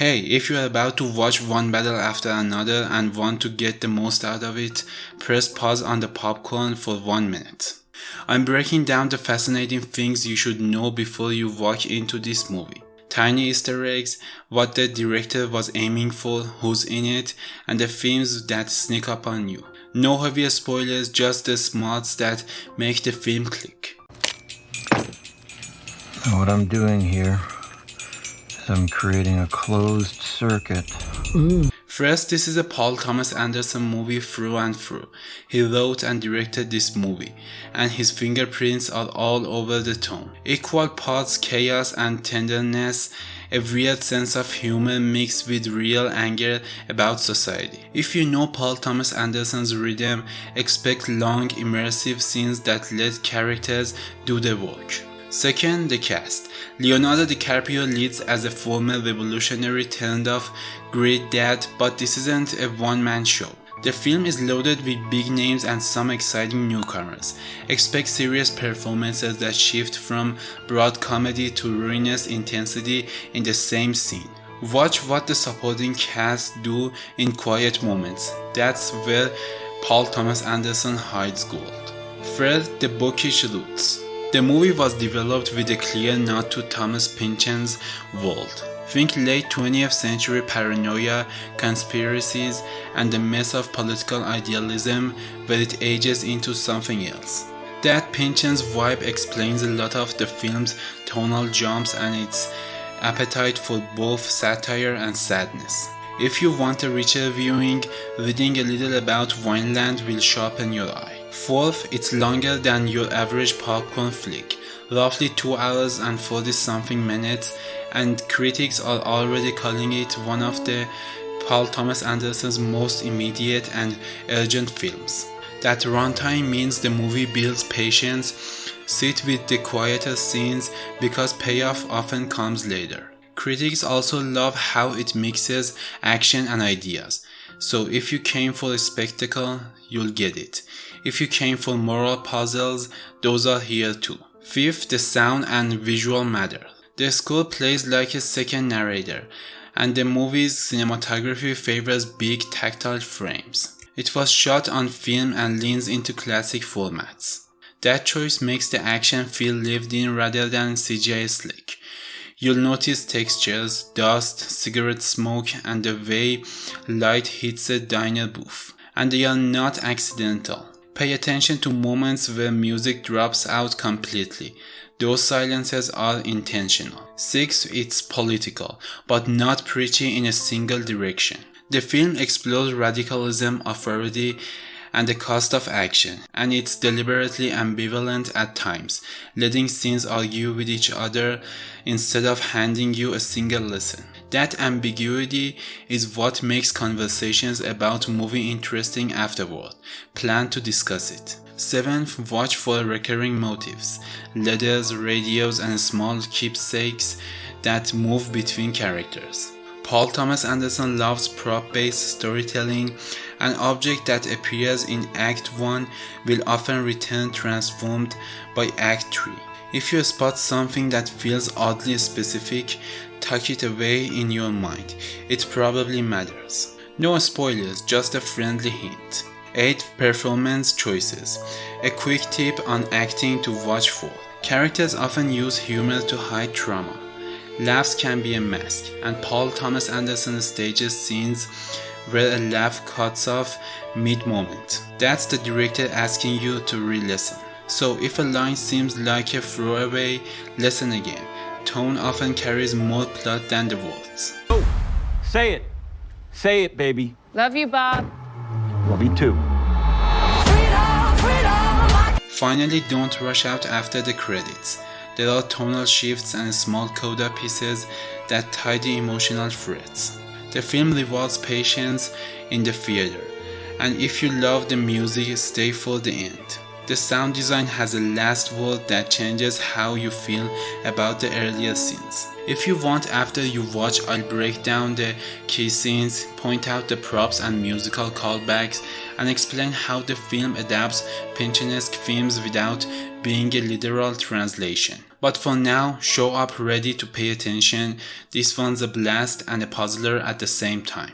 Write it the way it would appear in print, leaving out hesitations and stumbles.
Hey, if you're about to watch one battle after another and want to get the most out of it, press pause on the popcorn for 1 minute. I'm breaking down the fascinating things you should know before you walk into this movie. Tiny Easter eggs, what the director was aiming for, who's in it, and the themes that sneak up on you. No heavy spoilers, just the smarts that make the film click. What I'm doing here is I'm creating a closed circuit. First, this is a Paul Thomas Anderson movie through and through. He wrote and directed this movie, and his fingerprints are all over the tone. Equal parts chaos and tenderness, a weird sense of humor mixed with real anger about society. If you know Paul Thomas Anderson's rhythm, expect long, immersive scenes that let characters do the work. Second, the cast. Leonardo DiCaprio leads as a former revolutionary turned off great dad, but this isn't a one-man show. The film is loaded with big names and some exciting newcomers. Expect serious performances that shift from broad comedy to ruinous intensity in the same scene. Watch what the supporting cast do in quiet moments. That's where Paul Thomas Anderson hides gold. Third, the bookish roots. The movie was developed with a clear nod to Thomas Pynchon's world. Think late 20th century paranoia, conspiracies, and the mess of political idealism where it ages into something else. That Pynchon's vibe explains a lot of the film's tonal jumps and its appetite for both satire and sadness. If you want a richer viewing, reading a little about Vineland will sharpen your eye. Fourth, it's longer than your average popcorn flick, roughly 2 hours and 40 something minutes, and critics are already calling it one of the Paul Thomas Anderson's most immediate and urgent films. That runtime means the movie builds patience, sit with the quieter scenes because payoff often comes later. Critics also love how it mixes action and ideas. So if you came for a spectacle, you'll get it. If you came for moral puzzles, those are here too. Fifth, the sound and visual matter. The score plays like a second narrator, and the movie's cinematography favors big tactile frames. It was shot on film and leans into classic formats. That choice makes the action feel lived in rather than CGI slick. You'll notice textures, dust, cigarette smoke, and the way light hits a diner booth. And they are not accidental. Pay attention to moments where music drops out completely. Those silences are intentional. 6. It's political, but not preachy in a single direction. The film explores radicalism, authority, and the cost of action, and it's deliberately ambivalent at times, letting scenes argue with each other instead of handing you a single lesson. That ambiguity is what makes conversations about movie interesting afterward. Plan to discuss it. 7th, watch for recurring motifs, letters, radios, and small keepsakes that move between characters. Paul Thomas Anderson loves prop-based storytelling. An object that appears in Act 1 will often return transformed by Act 3. If you spot something that feels oddly specific, tuck it away in your mind. It probably matters. No spoilers, just a friendly hint. 8. Performance choices. A quick tip on acting to watch for. Characters often use humor to hide trauma. Laughs can be a mask, and Paul Thomas Anderson stages scenes where a laugh cuts off mid-moment. That's the director asking you to re-listen. So if a line seems like a throwaway, listen again. Tone often carries more plot than the words. Oh, say it. Say it, baby. Love you, Bob. Love you too. Finally, don't rush out after the credits. There are tonal shifts and small coda pieces that tidy emotional threads. The film rewards patience in the theater, and if you love the music, stay for the end. The sound design has a last word that changes how you feel about the earlier scenes. If you want, after you watch, I'll break down the key scenes, point out the props and musical callbacks, and explain how the film adapts Pynchonesque themes without being a literal translation. But for now, show up ready to pay attention. This one's a blast and a puzzler at the same time.